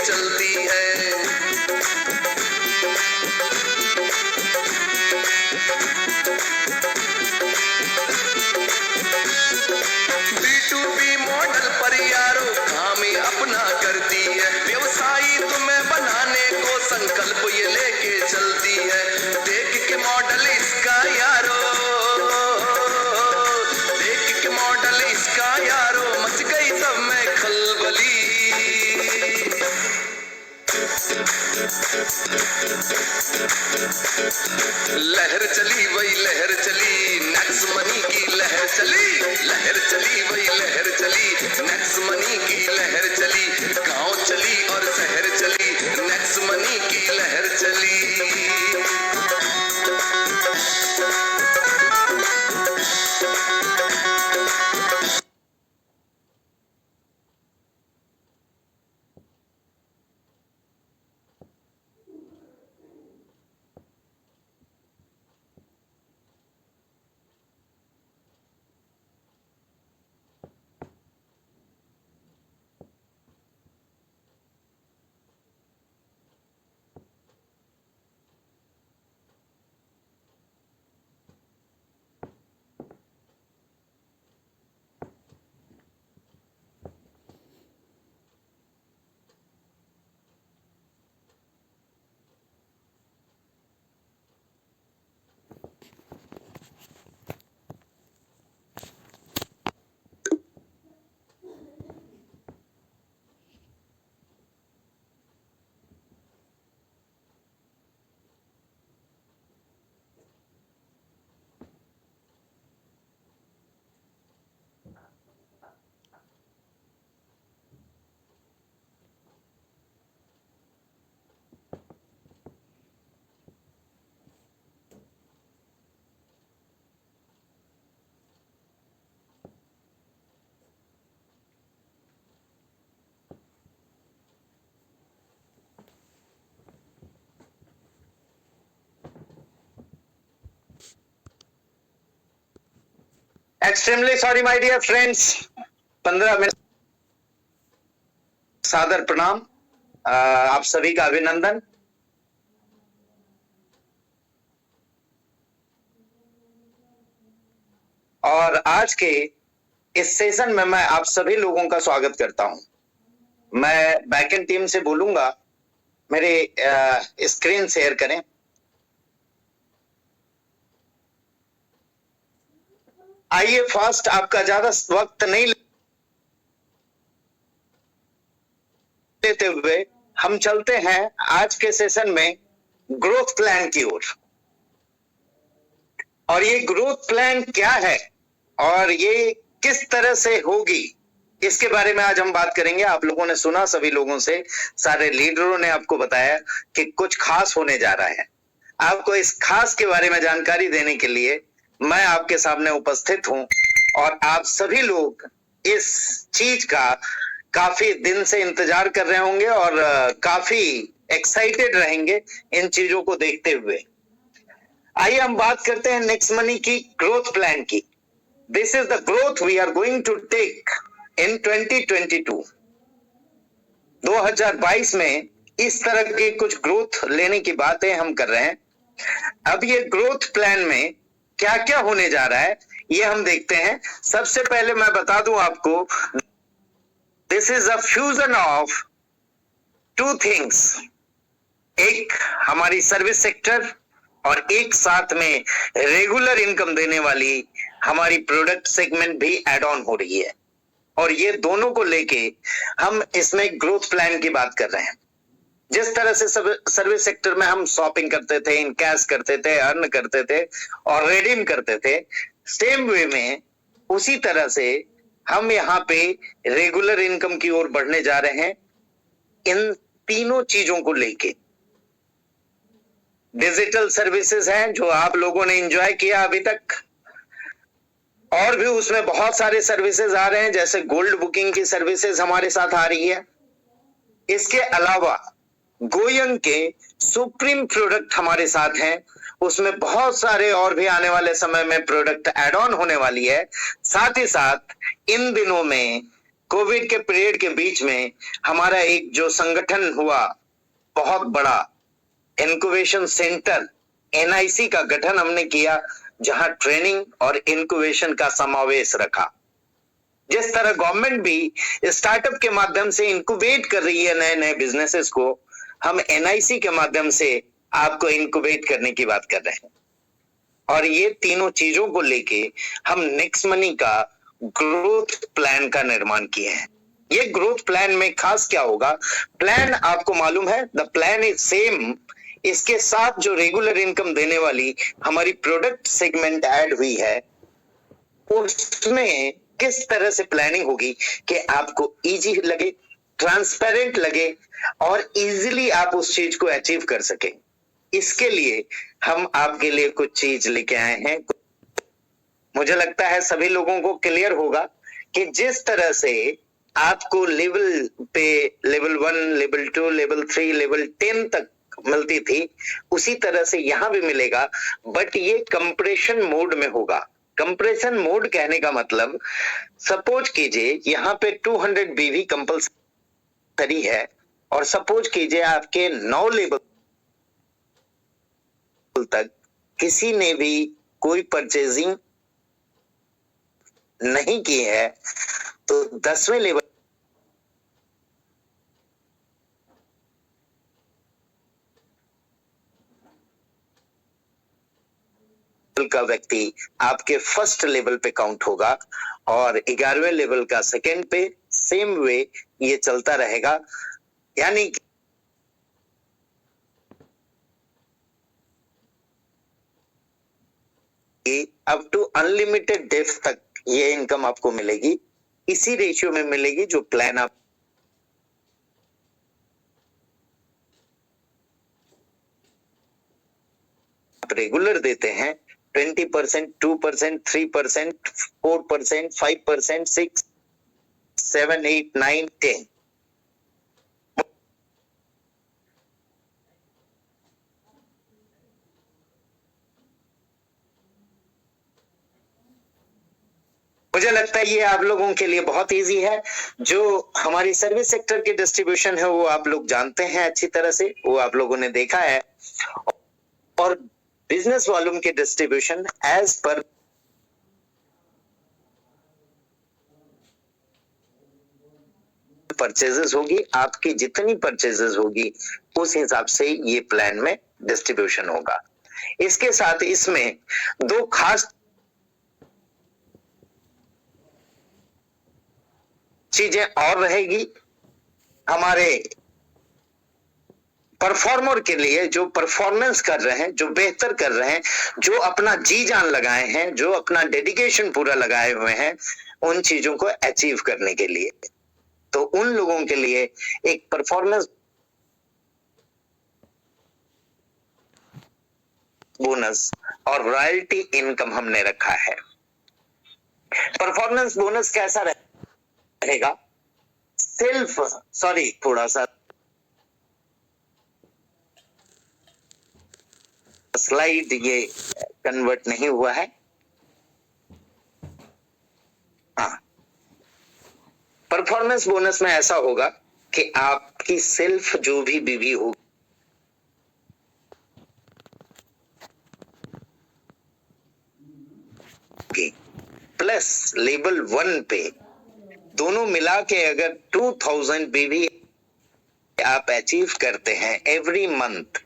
चलती है। B2B model पर यारो काम ही अपना करती है, व्यवसायी तुम्हें बनाने को संकल्प ये लेके चलती है। देख के मॉडल इसका यारो, देख के मॉडल इसका यारो, मच गई सब में खलबली। लहर चली वही लहर चली, नेक्स मनी की लहर चली, लहर चली वही लहर चली, नेक्स मनी की लहर चली, गांव चली और शहर चली, नेक्स मनी की लहर चली। Extremely sorry my dear friends, 15 minute सादर प्रणाम, आप सभी का अभिनंदन। और आज के इस सेशन में मैं आप सभी लोगों का स्वागत करता हूं। मैं बैकएंड टीम से बोलूंगा, मेरी स्क्रीन शेयर करें। आइए फास्ट, आपका ज्यादा वक्त नहीं लेते हुए हम चलते हैं आज के सेशन में ग्रोथ प्लान की ओर। और ये ग्रोथ प्लान क्या है और ये किस तरह से होगी, इसके बारे में आज हम बात करेंगे। आप लोगों ने सुना, सभी लोगों से, सारे लीडरों ने आपको बताया कि कुछ खास होने जा रहा है। आपको इस खास के बारे में जानकारी देने के लिए मैं आपके सामने उपस्थित हूं और आप सभी लोग इस चीज का काफी दिन से इंतजार कर रहे होंगे और काफी एक्साइटेड रहेंगे इन चीजों को देखते हुए। आइए हम बात करते हैं नेक्स्ट मनी की ग्रोथ प्लान की। This is the growth we are going to take in 2022। 2022 में इस तरह के कुछ ग्रोथ लेने की बातें हम कर रहे हैं। अब ये ग्रोथ प्लान में क्या क्या होने जा रहा है ये हम देखते हैं। सबसे पहले मैं बता दूं आपको, this is a fusion of two things. एक हमारी सर्विस सेक्टर और एक साथ में रेगुलर इनकम देने वाली हमारी प्रोडक्ट सेगमेंट भी ऐड ऑन हो रही है। और ये दोनों को लेके हम इसमें ग्रोथ प्लान की बात कर रहे हैं। जिस तरह से सर्विस सेक्टर में हम शॉपिंग करते थे, इन कैश करते थे, अर्न करते थे और रिडीम करते थे, सेम वे में उसी तरह से हम यहाँ पे रेगुलर इनकम की ओर बढ़ने जा रहे हैं। इन तीनों चीजों को लेके डिजिटल सर्विसेज हैं जो आप लोगों ने एंजॉय किया अभी तक, और भी उसमें बहुत सारे सर्विसेज आ रहे हैं, जैसे गोल्ड बुकिंग की सर्विसेज हमारे साथ आ रही है। इसके अलावा गोयंग के सुप्रीम प्रोडक्ट हमारे साथ हैं, उसमें बहुत सारे और भी आने वाले समय में प्रोडक्ट ऐड ऑन होने वाली है। साथ ही साथ इन दिनों में कोविड के पीरियड के बीच में हमारा एक जो संगठन हुआ बहुत बड़ा, इनक्यूबेशन सेंटर एनआईसी का गठन हमने किया, जहां ट्रेनिंग और इनक्यूबेशन का समावेश रखा। जिस तरह गवर्नमेंट भी स्टार्टअप के माध्यम से इंक्यूबेट कर रही है नए नए बिजनेसेस को, हम एनआईसी के माध्यम से आपको इंक्यूबेट करने की बात कर रहे हैं। और ये तीनों चीजों को लेके हम नेक्स्ट मनी का ग्रोथ प्लान का निर्माण किए हैं। ये ग्रोथ प्लान में खास क्या होगा, प्लान आपको मालूम है, द प्लान इज सेम। इसके साथ जो रेगुलर इनकम देने वाली हमारी प्रोडक्ट सेगमेंट ऐड हुई है, उसमें किस तरह से प्लानिंग होगी कि आपको इजी लगे, ट्रांसपेरेंट लगे और इजीली आप उस चीज को अचीव कर सकें। इसके लिए हम आपके लिए कुछ चीज लेके आए हैं। मुझे लगता है सभी लोगों को क्लियर होगा कि जिस तरह से आपको लेवल पे लेवल 1, लेवल 2, लेवल 3, लेवल 10 तक मिलती थी, उसी तरह से यहां भी मिलेगा, बट ये कंप्रेशन मोड में होगा। कंप्रेशन मोड कहने का मतलब, सपोज कीजिए यहाँ पे 200 बीवी कंपल्सरी है और सपोज कीजिए आपके 9 लेवल तक किसी ने भी कोई परचेजिंग नहीं की है, तो 10वें लेवल का व्यक्ति आपके फर्स्ट लेवल पे काउंट होगा और 11वें लेवल का सेकेंड पे, सेम वे ये चलता रहेगा। यानी कि अप टू अनलिमिटेड डेप्थ तक ये इनकम आपको मिलेगी। इसी रेशियो में मिलेगी जो प्लान आप रेगुलर देते हैं। 20%, 2%, 3%, 4%, 5%, 6, 7, 8, 9, 10। मुझे लगता है ये आप लोगों के लिए बहुत इजी है। जो हमारी सर्विस सेक्टर की डिस्ट्रीब्यूशन है वो आप लोग जानते हैं अच्छी तरह से, वो आप लोगों ने देखा है। और बिजनेस वॉल्यूम की डिस्ट्रीब्यूशन एज पर परचेजेस होगी, आपकी जितनी परचेजेस होगी उस हिसाब से ये प्लान में डिस्ट्रीब्यूशन होगा। इसके साथ इसमें दो खास चीजें और रहेगी हमारे परफॉर्मर के लिए, जो परफॉर्मेंस कर रहे हैं, जो बेहतर कर रहे हैं, जो अपना जी जान लगाए हैं, जो अपना डेडिकेशन पूरा लगाए हुए हैं उन चीजों को अचीव करने के लिए। तो उन लोगों के लिए एक परफॉर्मेंस बोनस और रॉयल्टी इनकम हमने रखा है। परफॉर्मेंस बोनस कैसा रहेगा? थोड़ा सा स्लाइड ये कन्वर्ट नहीं हुआ है। हाँ, परफॉर्मेंस बोनस में ऐसा होगा कि आपकी सेल्फ जो भी बीवी होगी प्लस लेवल 1 पे, दोनों मिला के अगर 2000 बीवी आप अचीव करते हैं एवरी मंथ,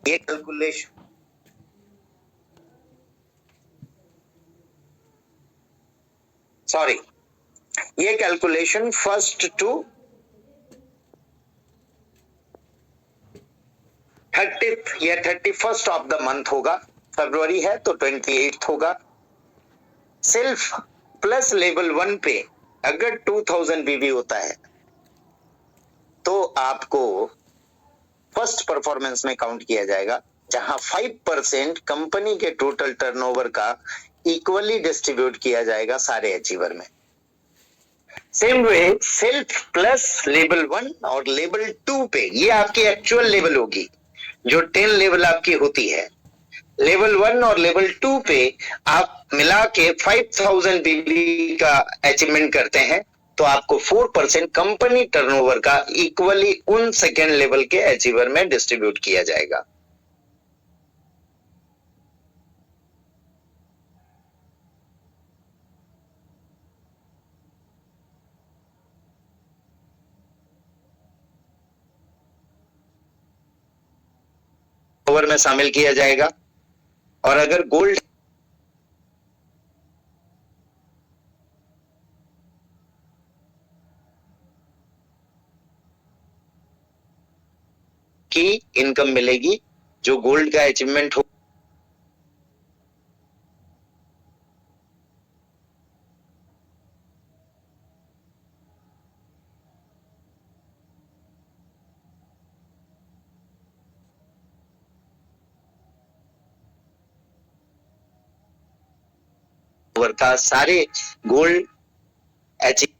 ये कैलकुलेशन ये कैलकुलेशन 1st to 30th या 31st ऑफ द मंथ होगा। फरवरी है तो 28th होगा। सेल्फ प्लस लेवल 1 पे अगर 2000 बीवी होता है तो आपको फर्स्ट परफॉर्मेंस में काउंट किया जाएगा, जहां 5% कंपनी के टोटल टर्नओवर का इक्वली डिस्ट्रीब्यूट किया जाएगा सारे अचीवर में। Same way self plus level 1 और लेवल 2 पे, ये आपकी एक्चुअल लेवल होगी जो 10 लेवल आपकी होती है, लेवल 1 और लेवल 2 पे आप मिला के 5000 बीबी का अचीवमेंट करते हैं तो आपको 4% कंपनी टर्नओवर का इक्वली उन सेकेंड लेवल के अचीवर में डिस्ट्रीब्यूट किया जाएगा। ओवर में शामिल किया जाएगा और अगर गोल्ड की इनकम मिलेगी जो गोल्ड का अचीवमेंट हो ओवर का सारे गोल्ड अचीव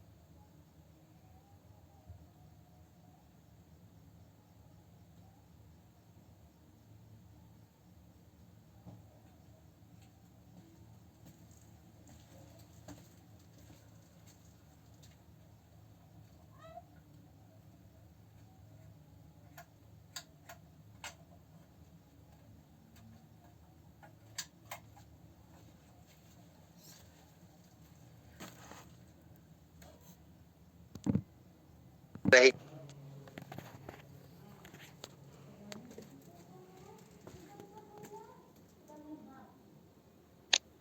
रहे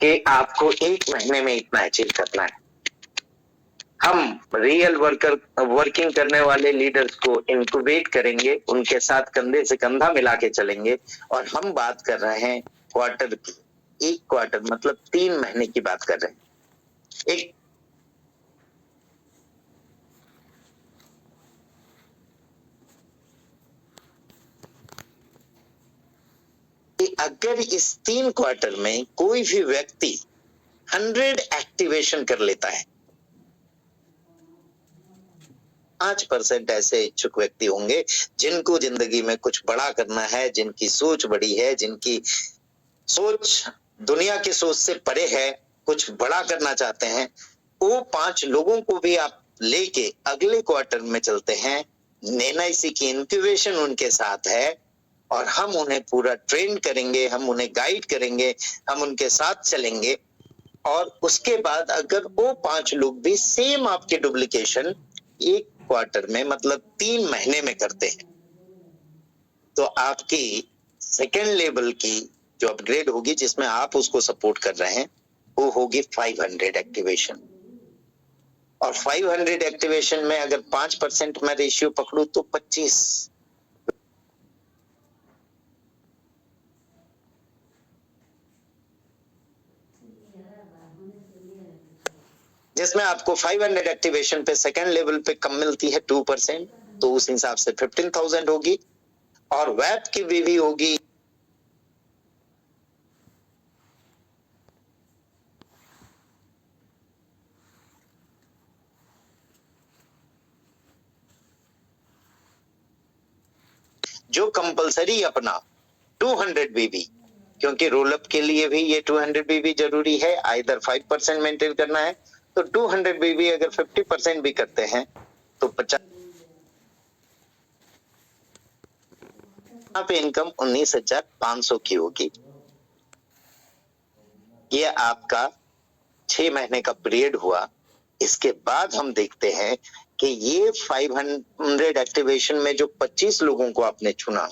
कि आपको एक महीने में इतना अचीव करना है। हम रियल वर्किंग करने वाले लीडर्स को इंक्यूबेट करेंगे, उनके साथ कंधे से कंधा मिला के चलेंगे और हम बात कर रहे हैं क्वार्टर की। एक क्वार्टर मतलब 3 महीने की बात कर रहे हैं। एक अगर इस 3 क्वार्टर में कोई भी व्यक्ति 100 एक्टिवेशन कर लेता है, 5% ऐसे इच्छुक व्यक्ति होंगे जिनको जिंदगी में कुछ बड़ा करना है, जिनकी सोच बड़ी है, जिनकी सोच दुनिया की सोच से परे है, कुछ बड़ा करना चाहते हैं। वो 5 लोगों को भी आप लेके अगले क्वार्टर में चलते हैं। एनआईसी की इंक्यूबेशन उनके साथ है और हम उन्हें पूरा ट्रेन करेंगे, हम उन्हें गाइड करेंगे, हम उनके साथ चलेंगे और उसके बाद अगर वो 5 लोग भी सेम आपके डुप्लीकेशन एक क्वार्टर में मतलब 3 महीने में करते हैं तो आपकी सेकेंड लेवल की जो अपग्रेड होगी जिसमें आप उसको सपोर्ट कर रहे हैं वो होगी 500 एक्टिवेशन। और 500 एक्टिवेशन में अगर 5% मैं रेशियो पकड़ू तो 25 जिसमें आपको 500 एक्टिवेशन पे सेकेंड लेवल पे कम मिलती है 2%, तो उस हिसाब से 15,000 होगी और वेब की वीवी होगी जो कंपलसरी अपना 200 बीबी, क्योंकि रोलअप के लिए भी ये 200 बीबी जरूरी है, आइदर 5% मेंटेन करना है तो 200 बीबी अगर 50% भी करते हैं तो 50 पे इनकम 19,500 की होगी। ये आपका 6 महीने का पीरियड हुआ। इसके बाद हम देखते हैं कि ये 500 एक्टिवेशन में जो 25 लोगों को आपने चुना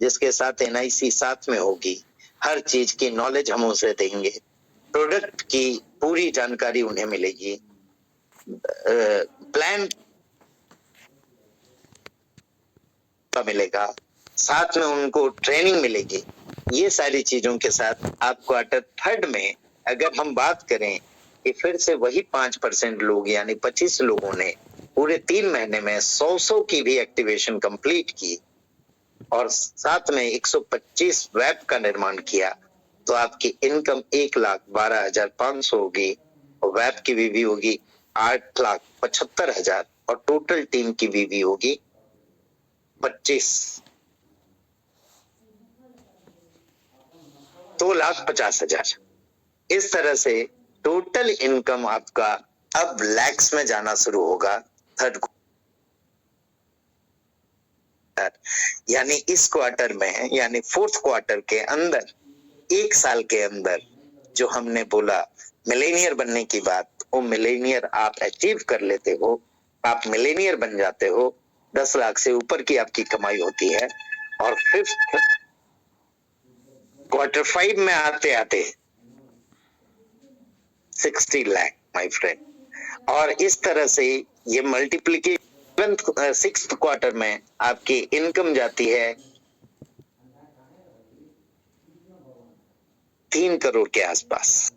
जिसके साथ एनआईसी साथ में होगी, हर चीज की नॉलेज हम उसे देंगे, प्रोडक्ट की पूरी जानकारी उन्हें मिलेगी, प्लान मिलेगा, साथ में उनको ट्रेनिंग मिलेगी। ये सारी चीजों के साथ आप क्वार्टर थर्ड में अगर हम बात करें कि फिर से वही 5% लोग यानी 25 लोगों ने पूरे 3 महीने में 100 की भी एक्टिवेशन कंप्लीट की और साथ में 125 वेब का निर्माण किया तो आपकी इनकम 1,12,500 होगी और वेब की वीवी होगी 8,75,000 और टोटल टीम की वीवी होगी 25। 2,50,000। इस तरह से टोटल इनकम आपका अब लैक्स में जाना शुरू होगा थर्ड, यानी इस क्वार्टर में, यानी फोर्थ क्वार्टर के अंदर, एक साल के अंदर जो हमने बोला मिलेनियर बनने की बात, वो मिलेनियर आप अचीव कर लेते हो, आप मिलेनियर बन जाते हो। 10 लाख से ऊपर की आपकी कमाई होती है। और फिफ्थ क्वार्टर 5 में आते आते 60 लाख माय फ्रेंड। और इस तरह से ये मल्टीप्लीकेशन सिक्स्थ क्वार्टर में आपकी इनकम जाती है 3 करोड़ के आसपास।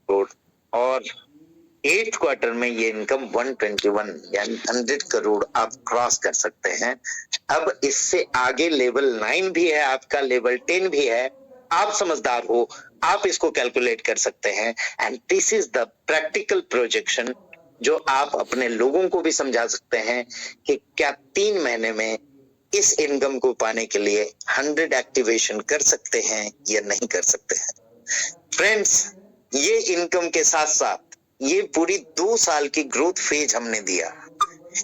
और 8th क्वार्टर में ये इनकम 121 यानी 100 करोड़ आप क्रॉस कर सकते हैं। अब इससे आगे लेवल 9 भी है आपका, लेवल 10 भी है। आप समझदार हो, आप इसको कैलकुलेट कर सकते हैं। And this is the practical projection जो आप अपने लोगों को भी समझा सकते हैं कि क्या 3 महीने में इस इनकम को पाने के लिए 100 एक्टिवेशन कर सकते हैं या नहीं कर सकते हैं। फ्रेंड्स, ये इनकम के साथ साथ ये पूरी 2 साल की ग्रोथ फेज हमने दिया।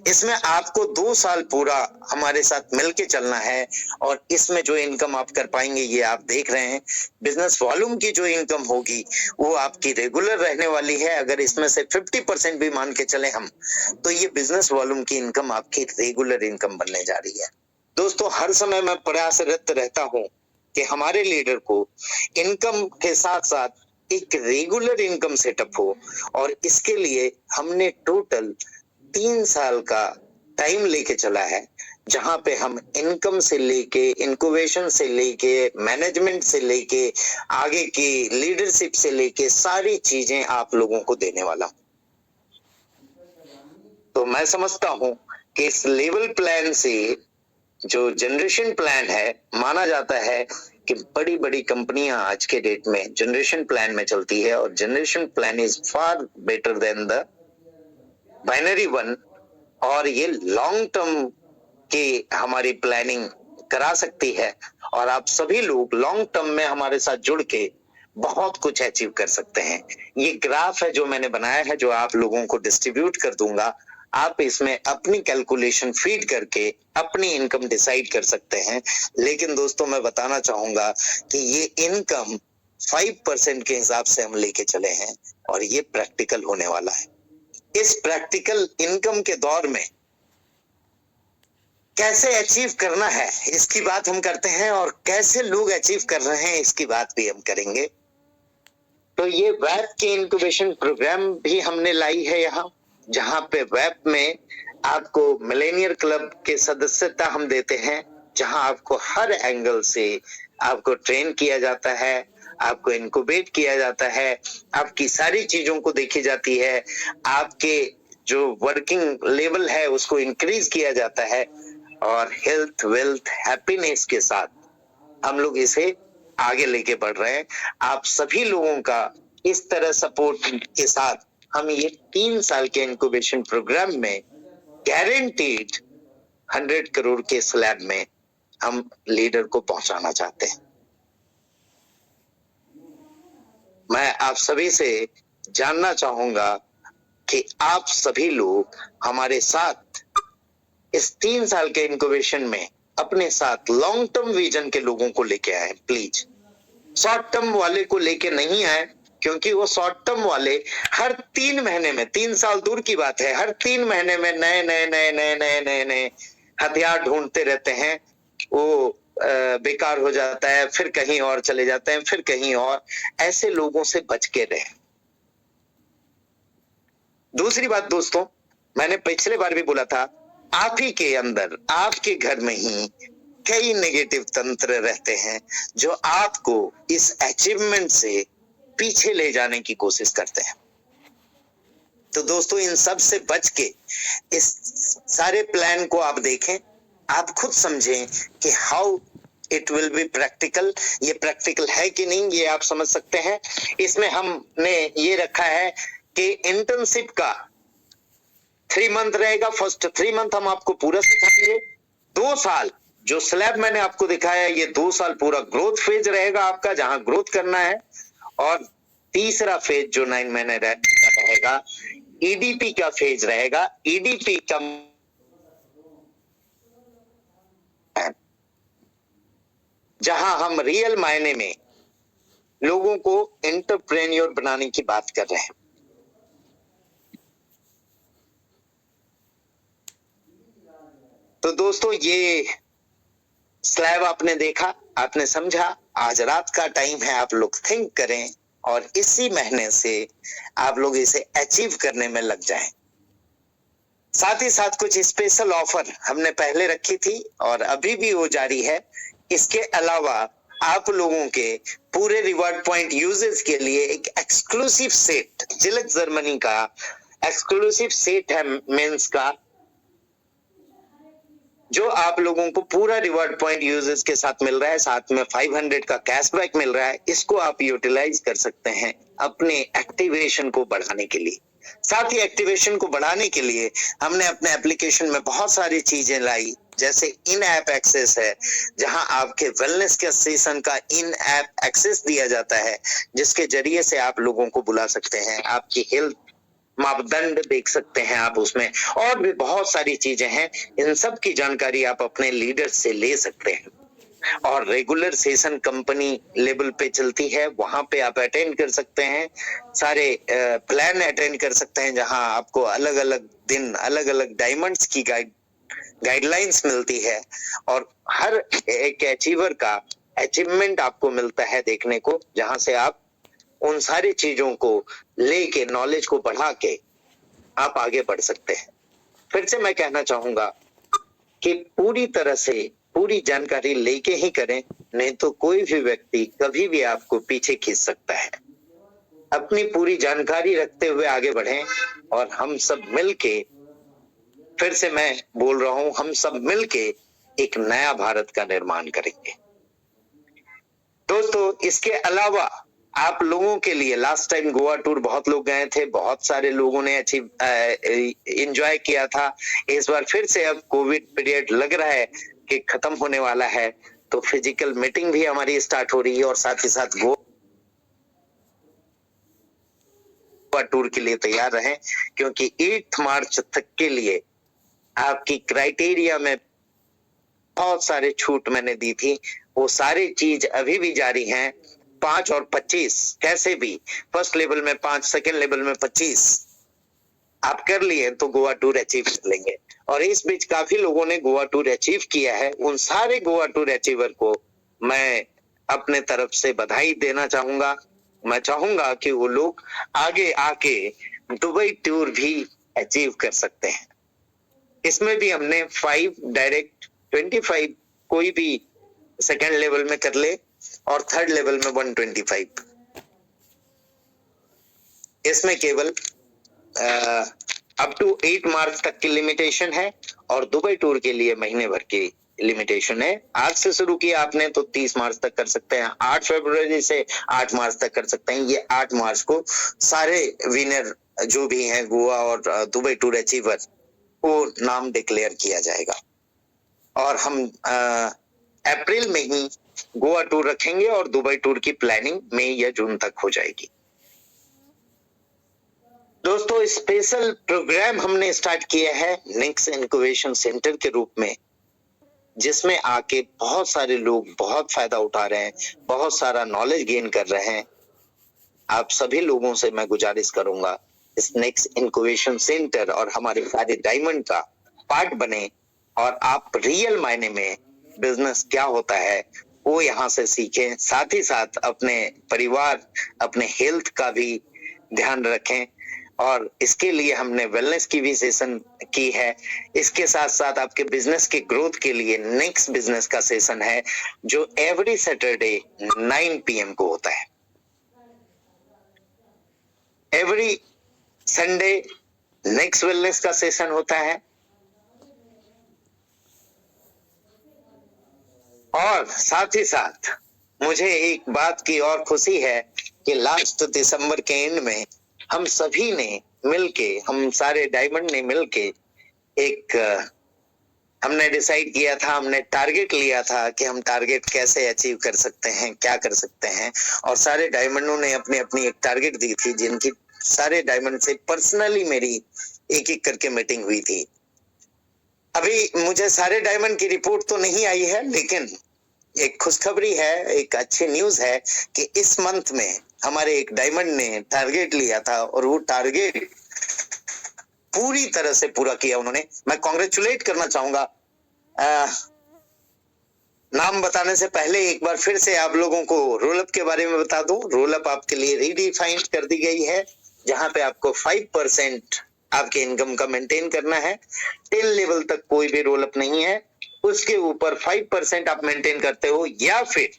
इसमें आपको 2 साल पूरा हमारे साथ मिलके चलना है। और इसमें जो इनकम आप कर पाएंगे ये आप देख रहे हैं। बिजनेस वॉल्यूम की जो इनकम होगी वो आपकी रेगुलर रहने वाली है। अगर इसमें से 50% भी मान के चले हम, तो ये बिजनेस वॉल्यूम की इनकम आपकी रेगुलर इनकम बनने जा रही है। दोस्तों, हर समय मैं प्रयासरत रहता हूं कि हमारे लीडर को इनकम के साथ साथ एक रेगुलर इनकम सेटअप हो। और इसके लिए हमने टोटल 3 साल का टाइम लेके चला है, जहां पे हम इनकम से लेके, इनक्यूबेशन से लेके, मैनेजमेंट से लेके, आगे की लीडरशिप से लेके सारी चीजें आप लोगों को देने वाला हूं। तो मैं समझता हूं कि इस लेवल प्लान से, जो जनरेशन प्लान है, माना जाता है कि बड़ी बड़ी कंपनियां आज के डेट में जनरेशन प्लान में चलती है। और generation plan is far better than the binary one. और ये लॉन्ग टर्म की हमारी प्लानिंग करा सकती है। और आप सभी लोग लॉन्ग टर्म में हमारे साथ जुड़ के बहुत कुछ अचीव कर सकते हैं। ये ग्राफ है जो मैंने बनाया है, जो आप लोगों को डिस्ट्रीब्यूट कर दूंगा। आप इसमें अपनी कैलकुलेशन फीड करके अपनी इनकम डिसाइड कर सकते हैं। लेकिन दोस्तों, मैं बताना चाहूंगा कि ये इनकम 5% के हिसाब से हम लेके चले हैं और ये प्रैक्टिकल होने वाला है। इस प्रैक्टिकल इनकम के दौर में कैसे अचीव करना है इसकी बात हम करते हैं, और कैसे लोग अचीव कर रहे हैं इसकी बात भी हम करेंगे। तो ये वेब के इंक्यूबेशन प्रोग्राम भी हमने लाई है यहाँ, जहां पे वेब में आपको मिलेनियर क्लब के सदस्यता हम देते हैं, जहां आपको हर एंगल से आपको ट्रेन किया जाता है, आपको इंक्यूबेट किया जाता है, आपकी सारी चीजों को देखी जाती है, आपके जो वर्किंग लेवल है उसको इंक्रीज किया जाता है। और हेल्थ, वेल्थ, हैप्पीनेस के साथ हम लोग इसे आगे लेके बढ़ रहे हैं। आप सभी लोगों का इस तरह सपोर्ट के साथ हम ये 3 साल के इंक्यूबेशन प्रोग्राम में गारंटीड 100 करोड़ के स्लैब में हम लीडर को पहुंचाना चाहते हैं। मैं आप सभी से जानना चाहूंगा कि आप सभी लोग हमारे साथ इस 3 साल के इंक्यूबेशन में अपने साथ लॉन्ग टर्म विजन के लोगों को लेके आए। प्लीज शॉर्ट टर्म वाले को लेके नहीं आए, क्योंकि वो शॉर्ट टर्म वाले हर 3 महीने में, 3 साल दूर की बात है, हर 3 महीने में नए नए नए नए नए नए नए हथियार ढूंढते रहते हैं। वो बेकार हो जाता है, फिर कहीं और चले जाते हैं, फिर कहीं और। ऐसे लोगों से बच के रहे। दूसरी बात दोस्तों, मैंने पिछले बार भी बोला था, आप ही के अंदर, आपके घर में ही कई नेगेटिव तंत्र रहते हैं जो आपको इस अचीवमेंट से पीछे ले जाने की कोशिश करते हैं। तो दोस्तों, इन सब से बच के इस सारे प्लान को आप देखें, आप खुद समझें कि how it will be practical. ये प्रैक्टिकल है कि नहीं, ये आप समझ सकते हैं। इसमें हमने ये रखा है कि इंटर्नशिप का 3 मंथ रहेगा। फर्स्ट 3 मंथ हम आपको पूरा सिखाएंगे। 2 साल जो स्लैब मैंने आपको दिखाया ये 2 साल पूरा ग्रोथ फेज रहेगा आपका, जहां ग्रोथ करना है। और तीसरा फेज जो 9 महीने रहेगा ईडीपी का फेज रहेगा। ईडीपी का जहां हम रियल मायने में लोगों को एंटरप्रेन्योर बनाने की बात कर रहे हैं। तो दोस्तों ये स्लैब आपने देखा, आपने समझा। आज रात का टाइम है, आप लोग थिंक करें और इसी महीने से आप लोग इसे अचीव करने में लग जाएं। साथ ही साथ कुछ स्पेशल ऑफर हमने पहले रखी थी और अभी भी वो जारी है। इसके अलावा आप लोगों के पूरे रिवॉर्ड पॉइंट यूजर्स के लिए एक एक्सक्लूसिव सेट, जिलेट जर्मनी का एक्सक्लूसिव सेट है मेंस का, जो आप लोगों को पूरा रिवॉर्ड पॉइंट यूजर्स के साथ मिल रहा है। साथ में 500 का कैशबैक मिल रहा है। इसको आप यूटिलाइज कर सकते हैं अपने एक्टिवेशन को बढ़ाने के लिए। साथ ही एक्टिवेशन को बढ़ाने के लिए हमने अपने एप्लीकेशन में बहुत सारी चीजें लाई, जैसे इन ऐप एक्सेस है, जहां आपके वेलनेस के सेशन का इन ऐप एक्सेस दिया जाता है, जिसके जरिए से आप लोगों को बुला सकते हैं। आपकी हेल्थ मापदंड देख सकते हैं आप उसमें, और भी बहुत सारी चीजें हैं। इन सब की जानकारी आप अपने लीडर से ले सकते हैं। और रेगुलर सेशन कंपनी लेवल पे चलती है, वहां पे आप अटेंड कर सकते हैं। सारे प्लान अटेंड कर सकते हैं, जहां आपको अलग अलग दिन अलग अलग डायमंड्स की गाइडलाइंस मिलती है। और हर एक अचीवर का अचीवमेंट आपको मिलता है देखने को, जहां से आप उन सारी चीजों को लेके, नॉलेज को बढ़ा के आप आगे बढ़ सकते हैं। फिर से मैं कहना चाहूंगा कि पूरी तरह से पूरी जानकारी लेके ही करें, नहीं तो कोई भी व्यक्ति कभी भी आपको पीछे खींच सकता है। अपनी पूरी जानकारी रखते हुए आगे बढ़ें और हम सब मिलके, फिर से मैं बोल रहा हूं, हम सब मिलके एक नया भारत का निर्माण करेंगे। दोस्तों इसके अलावा आप लोगों के लिए लास्ट टाइम गोवा टूर बहुत लोग गए थे, बहुत सारे लोगों ने अचीव एंजॉय किया था। इस बार फिर से अब कोविड पीरियड लग रहा है कि खत्म होने वाला है, तो फिजिकल मीटिंग भी हमारी स्टार्ट हो रही है और साथ ही साथ गोवा टूर के लिए तैयार रहें, क्योंकि 8 मार्च तक के लिए आपकी क्राइटेरिया में बहुत सारे छूट मैंने दी थी, वो सारी चीज अभी भी जारी हैं। 5 और 25 कैसे भी, फर्स्ट लेवल में 5, सेकेंड लेवल में 25 आप कर लिए तो गोवा टूर अचीव कर लेंगे। और इस बीच काफी लोगों ने गोवा टूर अचीव किया है, उन सारे गोवा टूर अचीवर को मैं अपने तरफ से बधाई देना चाहूंगा। मैं चाहूंगा कि वो लोग आगे आके दुबई टूर भी अचीव कर सकते हैं। इसमें भी हमने 5 डायरेक्ट, 25 कोई भी सेकेंड लेवल में कर ले और थर्ड लेवल में 125। इसमें केवल अप टू 8 मार्च तक की लिमिटेशन है और दुबई टूर के लिए महीने भर की लिमिटेशन है। आज से शुरू किया आपने तो 30 मार्च तक कर सकते हैं, 8 फरवरी से 8 मार्च तक कर सकते हैं। ये 8 मार्च को सारे विनर जो भी हैं गोवा और दुबई टूर अचीवर को नाम डिक्लेयर किया जाएगा और हम अप्रैल में ही गोवा टूर रखेंगे और दुबई टूर की प्लानिंग मई या जून तक हो जाएगी। दोस्तों स्पेशल प्रोग्राम हमने स्टार्ट किया है नेक्स्ट इनक्यूबेशन सेंटर के रूप में, जिसमें आके बहुत सारे लोग बहुत फायदा उठा रहे हैं, बहुत सारा नॉलेज गेन कर रहे हैं। आप सभी लोगों से मैं गुजारिश करूंगा इस नेक्स्ट इनक्यूबेशन सेंटर और हमारे सारे डायमंड का पार्ट बने और आप रियल मायने में बिजनेस क्या होता है वो यहाँ से सीखें। साथ ही साथ अपने परिवार, अपने हेल्थ का भी ध्यान रखें और इसके लिए हमने वेलनेस की भी सेशन की है। इसके साथ साथ आपके बिजनेस के ग्रोथ के लिए नेक्स्ट बिजनेस का सेशन है जो एवरी सैटरडे 9 PM को होता है। एवरी संडे नेक्स्ट वेलनेस का सेशन होता है और साथ ही साथ मुझे एक बात की और खुशी है कि लास्ट दिसंबर के एंड में हम सभी ने मिलके, हम सारे डायमंड ने मिलके एक हमने डिसाइड किया था, हमने टारगेट लिया था कि हम टारगेट कैसे अचीव कर सकते हैं, क्या कर सकते हैं, और सारे डायमंडों ने अपनी अपनी एक टारगेट दी थी, जिनकी सारे डायमंड से पर्सनली मेरी एक एक करके मीटिंग हुई थी। अभी मुझे सारे डायमंड की रिपोर्ट तो नहीं आई है, लेकिन एक खुशखबरी है, एक अच्छी न्यूज है कि इस मंथ में हमारे एक डायमंड ने टारगेट लिया था और वो टारगेट पूरी तरह से पूरा किया उन्होंने। मैं कॉन्ग्रेचुलेट करना चाहूंगा। नाम बताने से पहले एक बार फिर से आप लोगों को रोल अप के बारे में बता दूं। रोल अप आपके लिए रीडिफाइंड कर दी गई है, जहां पे आपको 5% आपके इनकम का मेंटेन करना है। 10 लेवल तक कोई भी रोल अप नहीं है, उसके ऊपर 5% आप मेंटेन करते हो या फिर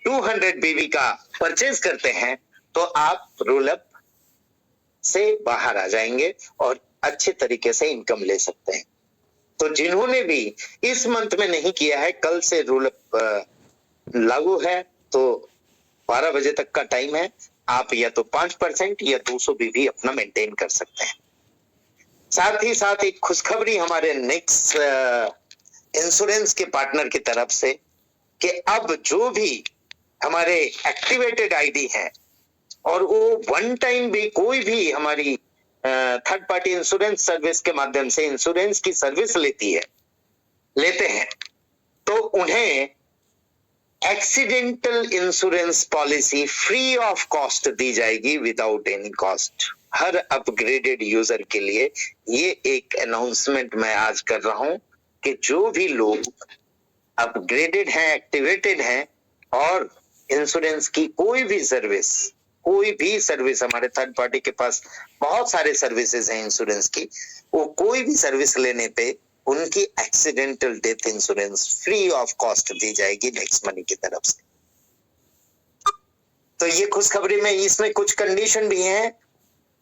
200 बीबी का परचेज करते हैं तो आप रोल अप से बाहर आ जाएंगे और अच्छे तरीके से इनकम ले सकते हैं। तो जिन्होंने भी इस मंथ में नहीं किया है, कल से रोल अप लागू है, तो 12 बजे तक का टाइम है। आप या तो 5% या 200 बीबी अपना मेंटेन कर सकते हैं। साथ ही साथ एक खुशखबरी हमारे नेक्स्ट इंश्योरेंस के पार्टनर की तरफ से कि अब जो भी हमारे एक्टिवेटेड आईडी है और वो वन टाइम भी कोई भी हमारी थर्ड पार्टी इंश्योरेंस सर्विस के माध्यम से इंश्योरेंस की सर्विस लेते हैं, तो उन्हें accidental insurance policy free of cost दी जाएगी, विदाउट एनी कॉस्ट, हर अपग्रेडेड यूजर के लिए। ये एक अनाउंसमेंट मैं आज कर रहा हूं कि जो भी लोग अपग्रेडेड हैं, एक्टिवेटेड हैं और इंश्योरेंस की कोई भी सर्विस हमारे थर्ड पार्टी के पास बहुत सारे सर्विसेज हैं इंश्योरेंस की, वो कोई भी सर्विस लेने पे उनकी accidental death insurance free of cost दी जाएगी नेक्स्ट मनी की तरफ से। तो ये खुशखबरी में इसमें कुछ कंडीशन भी हैं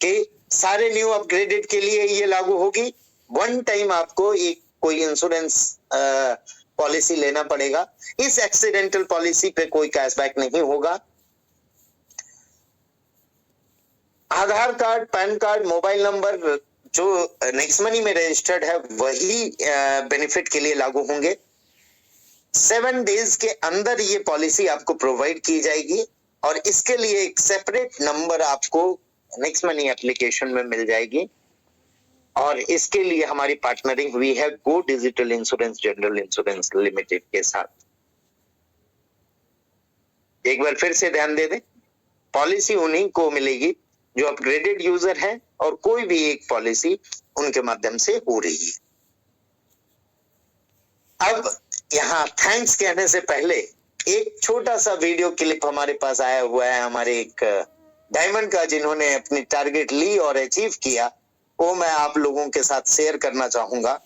कि सारे न्यू अपग्रेडेड के लिए ये लागू होगी। वन टाइम आपको एक कोई इंश्योरेंस पॉलिसी लेना पड़ेगा। इस एक्सीडेंटल पॉलिसी पे कोई कैशबैक नहीं होगा। Aadhaar card, PAN card, mobile number जो नेक्स्ट मनी में रजिस्टर्ड है वही बेनिफिट के लिए लागू होंगे। 7 डेज के अंदर ये पॉलिसी आपको प्रोवाइड की जाएगी और इसके लिए एक सेपरेट नंबर आपको नेक्स्ट मनी एप्लीकेशन में मिल जाएगी। और इसके लिए हमारी पार्टनरिंग हुई है गो digital insurance general insurance limited के साथ। एक बार फिर से ध्यान दे दें, पॉलिसी उन्हीं को मिलेगी जो अपग्रेडेड यूजर हैं और कोई भी एक पॉलिसी उनके माध्यम से हो रही है। अब यहाँ थैंक्स कहने से पहले एक छोटा सा वीडियो क्लिप हमारे पास आया हुआ है हमारे एक डायमंड का, जिन्होंने अपनी टारगेट ली और अचीव किया, वो मैं आप लोगों के साथ शेयर करना चाहूंगा।